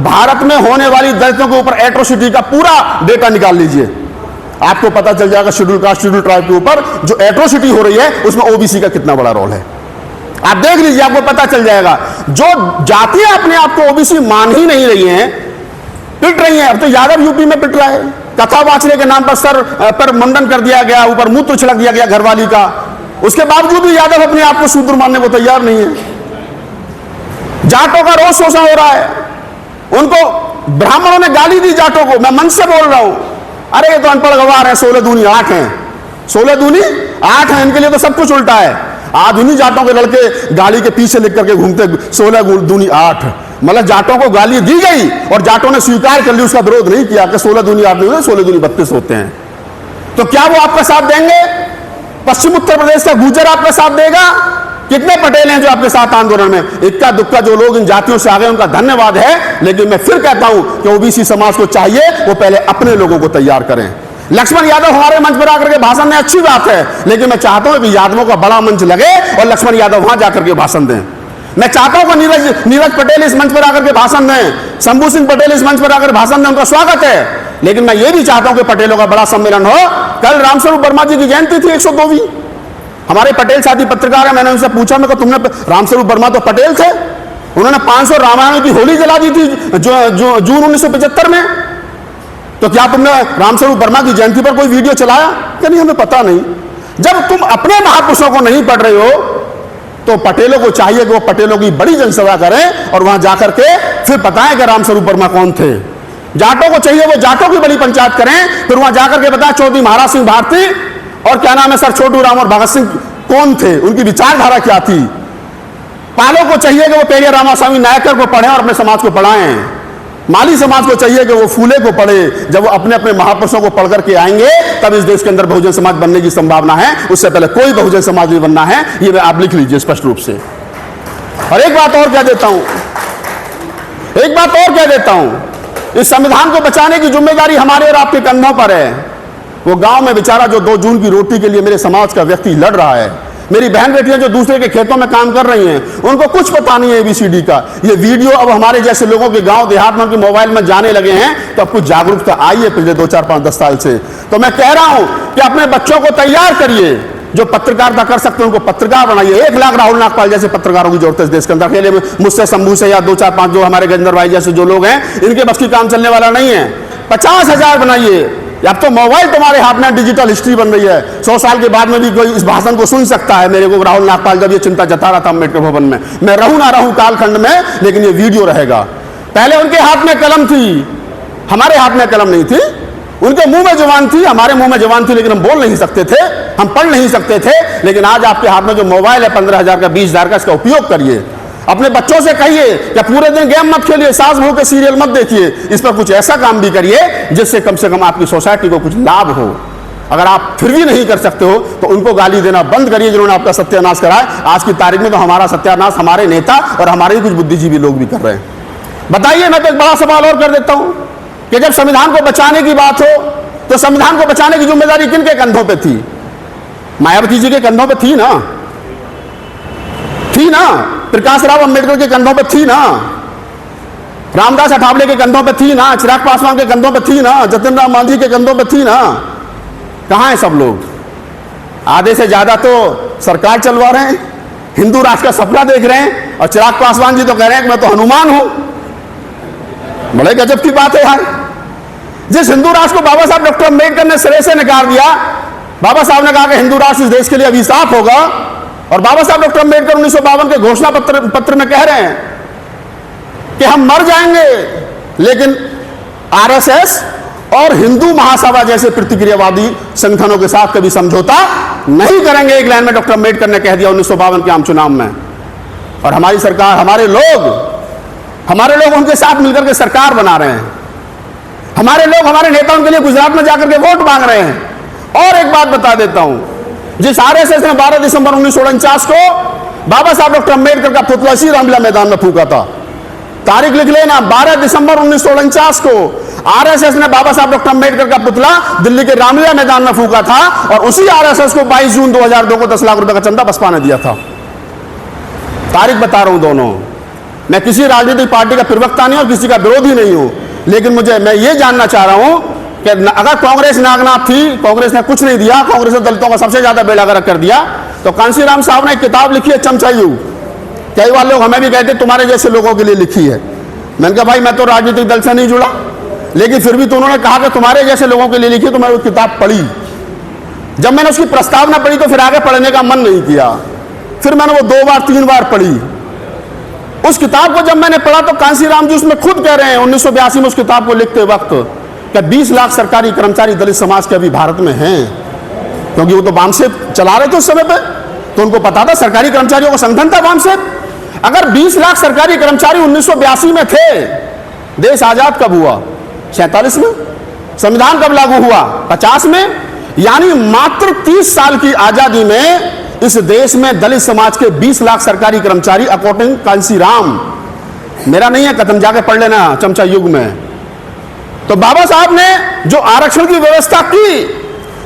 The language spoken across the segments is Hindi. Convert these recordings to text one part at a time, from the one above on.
भारत में होने वाली दलितों के ऊपर एट्रोसिटी का पूरा डेटा निकाल लीजिए, आपको पता चल जाएगा शेड्यूल कास्ट शेड्यूल ट्राइब के ऊपर जो एट्रोसिटी हो रही है उसमें ओबीसी का कितना बड़ा रोल है। आप देख लीजिए, आपको पता चल जाएगा। जो जातियां अपने आप को ओबीसी मान ही नहीं रही हैं, पिट रही हैं। अब तो यादव यूपी में पिट रहा है, कथा वाचने के नाम पर सर पर मुंडन कर दिया गया, ऊपर मूत्र छिड़क दिया गया घरवाली का, उसके बावजूद भी यादव अपने आप को शूद्र मानने को तैयार नहीं है। जाटों का रोज शोषण हो रहा है, उनको ब्राह्मणों ने गाली दी जाटों को, मैं मन से बोल रहा हूं। अरे ये तो अनपढ़ गवार है, 16 दूनी 8 हैं, 16 दूनी 8 हैं, इनके लिए तो सब कुछ उल्टा है। आधुनिक जाटों के लड़के गाली के पीछे लिख करके घूमते 16 दूनी 8, मतलब जाटों को गाली दी गई और जाटों ने स्वीकार कर ली, उसका विरोध नहीं किया कि 16 दूनी 8 नहीं होते, 16 दूनी 32 होते हैं। तो क्या वो आपका साथ देंगे? पश्चिम उत्तर प्रदेश का गुर्जर आपका साथ देगा? कितने पटेल हैं जो आपके साथ आंदोलन में? इक्का दुक्का जो लोग इन जातियों से आ गए उनका धन्यवाद है, लेकिन मैं फिर कहता हूं कि ओबीसी समाज को चाहिए वो पहले अपने लोगों को तैयार करें। लक्ष्मण यादव हमारे मंच पर आकर के भाषण दें, अच्छी बात है, लेकिन मैं चाहता हूं कि यादवों का बड़ा मंच लगे और लक्ष्मण यादव वहां जाकर के भाषण दें। मैं चाहता हूं कि नीरज पटेल इस मंच पर आकर के भाषण दें, शंभू सिंह पटेल इस मंच पर आकर भाषण दें, उनका स्वागत है। लेकिन मैं ये भी चाहता हूं कि पटेलों का बड़ा सम्मेलन हो। कल रामस्वरूप वर्मा जी की जयंती थी, 102वीं। हमारे पटेल साथी पत्रकार है, मैंने उनसे पूछा, मैं तुमने रामस्वरूप वर्मा तो पटेल थे, उन्होंने 500 रामायणों की होली जला दी थी जून 1975 में, तो क्या तुमने रामस्वरूप वर्मा की जयंती पर कोई वीडियो चलाया? क्या नहीं, हमें पता नहीं। जब तुम अपने महापुरुषों को नहीं पढ़ रहे हो तो पटेलों को चाहिए कि वो पटेलों की बड़ी जनसभा करें और वहां जाकर के फिर बताएं कि रामस्वरूप वर्मा कौन थे। जाटों को चाहिए वो जाटों की बड़ी पंचायत करें, फिर वहां जाकर के बताएं चौधरी महाराज सिंह भारती और क्या नाम है सर छोटू राम और भगत सिंह कौन थे, उनकी विचारधारा क्या थी। पालों को चाहिए कि वो पेरिया रामास्वामी नायकर को पढ़ें और अपने समाज को पढ़ाएं। माली समाज को चाहिए कि वो फूले को पढ़े। जब वो अपने अपने महापुरुषों को पढ़ करके आएंगे तब इस देश के अंदर बहुजन समाज बनने की संभावना है, उससे पहले कोई बहुजन समाज नहीं बनना है। ये आप लिख लीजिए स्पष्ट रूप से। और एक बात और कह देता हूं, इस संविधान को बचाने की जिम्मेदारी हमारे और आपके कंधों पर है। वो गांव में बेचारा जो 2 जून की रोटी के लिए मेरे समाज का व्यक्ति लड़ रहा है, मेरी बहन बेटियां जो दूसरे के खेतों में काम कर रही हैं, उनको कुछ पता नहीं है ABCD का। ये वीडियो अब हमारे जैसे लोगों के गांव देहात में उनके मोबाइल में जाने लगे हैं, तो अब कुछ जागरूकता आई है पिछले 2, 4, 5, 10 साल से। तो मैं कह रहा हूं कि अपने बच्चों को तैयार करिए, जो पत्रकारिता कर सकते हैं उनको पत्रकार बनाइए। 1 लाख राहुल नागपाल जैसे पत्रकारों की जरूरत है इस देश के अंदर। अकेले मुझसे, शंभू से या 2, 4, 5 जो हमारे गजेंद्र भाई जैसे जो लोग हैं, इनके बस की काम चलने वाला नहीं है। 50,000 बनाइए। अब तो मोबाइल तुम्हारे हाथ में, डिजिटल हिस्ट्री बन रही है। 100 साल के बाद में भी कोई इस भाषण को सुन सकता है। मेरे को राहुल नागपाल जब ये चिंता जता रहा था अम्बेडकर भवन में, मैं रहूं ना रहूं कालखंड में, लेकिन ये वीडियो रहेगा। पहले उनके हाथ में कलम थी, हमारे हाथ में कलम नहीं थी। उनके मुंह में जुबान थी, हमारे मुंह में जुबान थी, लेकिन हम बोल नहीं सकते थे, हम पढ़ नहीं सकते थे। लेकिन आज आपके हाथ में जो मोबाइल है 15,000 का, 20,000 का, इसका उपयोग करिए। अपने बच्चों से कहिए कि पूरे दिन गेम मत खेलिए, सास बहू के सीरियल मत देखिए, इस पर कुछ ऐसा काम भी करिए जिससे कम से कम आपकी सोसाइटी को कुछ लाभ हो। अगर आप फिर भी नहीं कर सकते हो तो उनको गाली देना बंद करिए जिन्होंने आपका सत्यानाश करा है। आज की तारीख में तो हमारा सत्यानाश हमारे नेता और हमारे ही कुछ बुद्धिजीवी लोग भी कर रहे हैं। बताइए, मैं तो एक बड़ा सवाल और कर देता हूं कि जब संविधान को बचाने की बात हो तो संविधान को बचाने की जिम्मेदारी किनके कंधों पर थी? मायावती जी के कंधों पर थी ना? प्रकाश राव अंबेडकर के कंधों पे थी ना? रामदास अठावले के कंधों पे थी ना? चिराग पासवान के कंधों पे थी ना? जतिन राम मांझी के कंधों पे थी ना? कहां है सब लोग? आधे से ज्यादा तो सरकार चलवा रहे हैं, हिंदू राष्ट्र का सपना देख रहे हैं, और चिराग पासवान जी तो कह रहे हैं कि मैं तो हनुमान हूं। बड़े गजब की बात है यार। जिस हिंदू राष्ट्र को बाबा साहब डॉक्टर अम्बेडकर ने सिरे से नकार दिया, बाबा साहब ने कहा कि हिंदू राष्ट्र इस देश के लिए अभिशाप होगा, और बाबा साहब डॉक्टर अम्बेडकर 1952 के घोषणा पत्र में कह रहे हैं कि हम मर जाएंगे लेकिन RSS और हिंदू महासभा जैसे प्रतिक्रियावादी संगठनों के साथ कभी समझौता नहीं करेंगे। एक लाइन में डॉक्टर अम्बेडकर ने कह दिया 1952 के आम चुनाव में। और हमारी सरकार, हमारे लोग उनके साथ मिलकर के सरकार बना रहे हैं। हमारे लोग, हमारे नेता उनके लिए गुजरात में जाकर के वोट मांग रहे हैं। और एक बात बता देता हूं, जिस RSS ने 12 दिसंबर 1949 को बाबा साहब डॉक्टर अम्बेडकर का पुतला इसी रामलीला मैदान में फूका था, तारीख लिख लेना, 12 दिसंबर 1949 को RSS ने बाबा साहब डॉक्टर अम्बेडकर का पुतला दिल्ली के रामलीला मैदान में फूका था, और उसी RSS को 22 जून 2002 को 10 लाख रुपए का चंदा बसपा ने दिया था। तारीख बता रहा हूं दोनों। मैं किसी राजनीतिक पार्टी का प्रवक्ता नहीं और किसी का विरोधी नहीं हूं, लेकिन मैं ये जानना चाह रहा हूं कि अगर कांग्रेस नागनाथ थी, कांग्रेस ने कुछ नहीं दिया, कांग्रेस ने दलितों का सबसे ज्यादा बेड़ा गर्क कर दिया, तो कांशीराम साहब ने एक किताब लिखी है चमचा युग। कई बार लोग हमें भी कहते तुम्हारे जैसे लोगों के लिए लिखी है। मैंने कहा भाई मैं तो राजनीतिक दल से नहीं जुड़ा, लेकिन फिर भी तो उन्होंने कहा कि तुम्हारे जैसे लोगों के लिए लिखी, तो मैं वो किताब पढ़ी। जब मैंने उसकी प्रस्तावना पढ़ी तो फिर आगे पढ़ने का मन नहीं किया, फिर मैंने वो 2 बार 3 बार पढ़ी। उस किताब को जब मैंने पढ़ा तो कांशीराम जी उसमें खुद कह रहे हैं 1982 में उस किताब को लिखते वक्त कि 20 लाख सरकारी कर्मचारी दलित समाज के अभी भारत में हैं, क्योंकि वो तो बामसेब चला रहे थे उस समय पे, तो उनको पता था, सरकारी कर्मचारियों का संगठन था बामसेब। अगर 20 लाख सरकारी कर्मचारी 1982 में थे, देश आजाद कब हुआ? 47 में। संविधान कब लागू हुआ? 50 में। यानी मात्र 30 साल की आजादी में इस देश में दलित समाज के 20 लाख सरकारी कर्मचारी, अकॉर्डिंग कांशीराम, मेरा नहीं है कथन, जाके पढ़ लेना चमचा युग में। तो बाबा साहब ने जो आरक्षण की व्यवस्था की,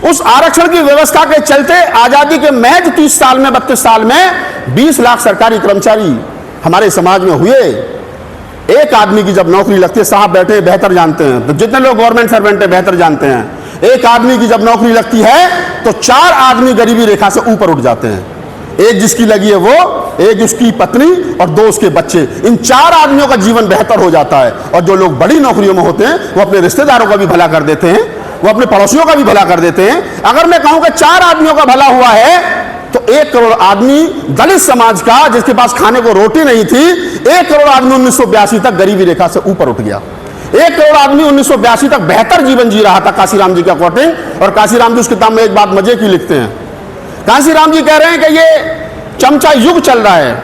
उस आरक्षण की व्यवस्था के चलते आजादी के महज 30 साल में, 32 साल में 20 लाख सरकारी कर्मचारी हमारे समाज में हुए। एक आदमी की जब नौकरी लगती है, साहब बैठे बेहतर जानते हैं, तो जितने लोग गवर्नमेंट सर्वेंट है बेहतर जानते हैं, एक आदमी की जब नौकरी लगती है तो 4 आदमी गरीबी रेखा से ऊपर उठ जाते हैं। एक जिसकी लगी है वो, एक उसकी पत्नी और 2 उसके बच्चे। इन 4 आदमियों का जीवन बेहतर हो जाता है। और जो लोग बड़ी नौकरियों में होते हैं वो अपने रिश्तेदारों का भी भला कर देते हैं, वो अपने पड़ोसियों का भी भला कर देते हैं। अगर मैं कहूं कि 4 आदमियों का भला हुआ है तो 1 करोड़ आदमी दलित समाज का, जिसके पास खाने को रोटी नहीं थी, 1 करोड़ आदमी 1982 तक गरीबी रेखा से ऊपर उठ गया। 1 करोड़ आदमी 1982 तक बेहतर जीवन जी रहा था कांशीराम जी के अकॉर्डिंग। और कांशीराम जी उस किताब में एक बात मजे की लिखते हैं। कांशीराम जी कह रहे हैं कि ये चमचा युग चल रहा है।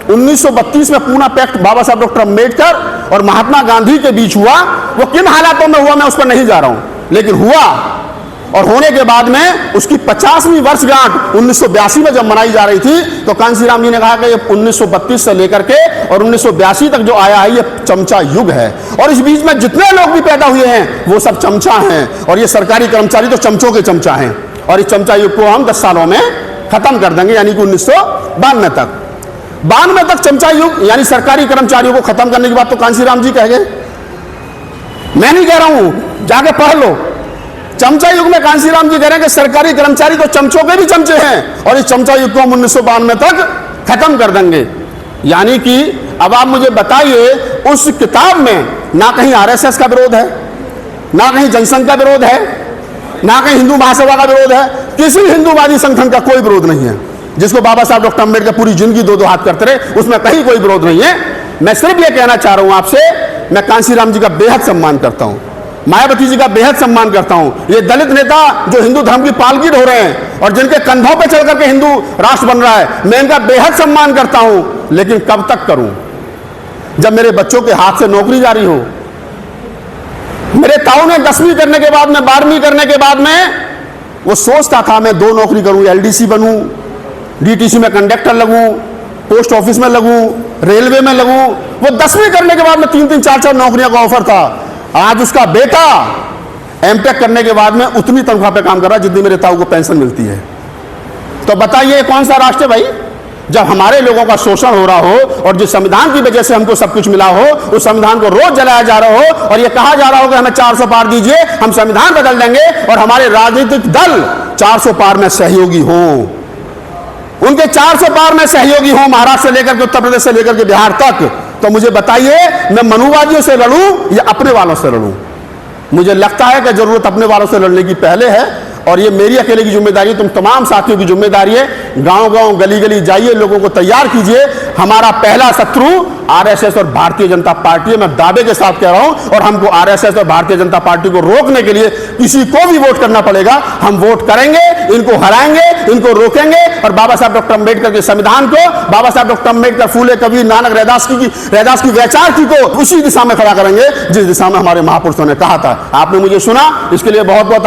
1932 में पूना पैक्ट बाबा साहब डॉक्टर अम्बेडकर और महात्मा गांधी के बीच हुआ। वो किन हालातों में हुआ मैं उस पर नहीं जा रहा हूं, लेकिन हुआ। और होने के बाद में उसकी 50वीं वर्षगांठ 1982 में जब मनाई जा रही थी, तो कांशीराम जी ने कहा कि ये 1932 से लेकर के और 1982 तक जो आया है ये चमचा युग है। और इस बीच में जितने लोग भी पैदा हुए हैं वो सब चमचा हैं, और ये सरकारी कर्मचारी तो चमचों के चमचा हैं। और इस चमचा युग को हम 10 सालों में खत्म कर देंगे, यानी कि 1992 तक। 92 तक चमचा युग यानी सरकारी कर्मचारियों को खत्म करने की बात तो कांशीराम जी कह गए, मैं नहीं कह रहा हूं, जाके पढ़ लो। चमचा युग में कांशीराम जी कह रहे हैं कि सरकारी कर्मचारी तो चमचों के भी चमचे हैं, और इस चमचा युग को हम 1992 तक खत्म कर देंगे। यानी कि अब आप मुझे बताइए, उस किताब में ना कहीं आरएसएस का विरोध है, ना कहीं जनसंघ का विरोध है, ना कहीं हिंदू महासभा का विरोध है, किसी हिंदूवादी संगठन का कोई विरोध नहीं है, जिसको बाबा साहब डॉक्टर अम्बेडकर पूरी जिंदगी 2-2 हाथ करते रहे, उसमें कहीं कोई विरोध नहीं है। मैं सिर्फ ये कहना चाह रहा हूं आपसे, मैं कांशीराम जी का बेहद सम्मान करता हूं, मायावती जी का बेहद सम्मान करता हूं। ये दलित नेता जो हिंदू धर्म की पालकी ढो रहे हैं और जिनके कंधों पे चल करके हिंदू राष्ट्र बन रहा है, मैं इनका बेहद सम्मान करता हूं। लेकिन कब तक करूं? जब मेरे बच्चों के हाथ से नौकरी जारी हो। मेरे ताऊ ने 10वीं करने के बाद में, 12वीं करने के बाद में वो सोचता था मैं 2 नौकरी करूं, एलडीसी बनूं, डीटीसी में कंडक्टर लगूं, पोस्ट ऑफिस में लगूं, रेलवे में लगूं। वो 10वीं करने के बाद में 3-3, 4-4 नौकरियों का ऑफर था। आज उसका बेटा एमटेक करने के बाद में उतनी तनख्वाह पे काम कर रहा है जितनी मेरे ताऊ को पेंशन मिलती है। तो बताइए कौन सा राष्ट्र है भाई? जब हमारे लोगों का शोषण हो रहा हो और जिस संविधान की वजह से हमको सब कुछ मिला हो, उस संविधान को रोज जलाया जा रहा हो और ये कहा जा रहा हो कि हमें 400 पार दीजिए, हम संविधान बदल देंगे, और हमारे राजनीतिक दल 400 पार में सहयोगी हो, उनके 400 पार में सहयोगी हो, महाराष्ट्र से लेकर के उत्तर प्रदेश से लेकर के बिहार तक। तो मुझे बताइए, मैं मनुवादियों से लड़ूं या अपने वालों से लड़ूं? मुझे लगता है कि जरूरत अपने वालों से लड़ने की पहले है, और ये मेरी अकेले की जिम्मेदारी है, तुम तमाम साथियों की जिम्मेदारी है। गांव-गांव, गली-गली जाइए, लोगों को तैयार कीजिए। हमारा पहला शत्रु आरएसएस और भारतीय जनता पार्टी है, मैं दावे के साथ कह रहा हूं। और हमको आरएसएस और भारतीय जनता पार्टी को रोकने के लिए किसी को भी वोट करना पड़ेगा। हम वोट करेंगे, इनको हराएंगे, इनको रोकेंगे, और बाबा साहब डॉक्टर अम्बेडकर के संविधान को, बाबा साहब डॉक्टर अम्बेडकर, फूले कबीर, नानक, रैदास की वैचारिकी को उसी दिशा में खड़ा करेंगे जिस दिशा में हमारे महापुरुषों ने कहा था। आपने मुझे सुना, इसके लिए बहुत बहुत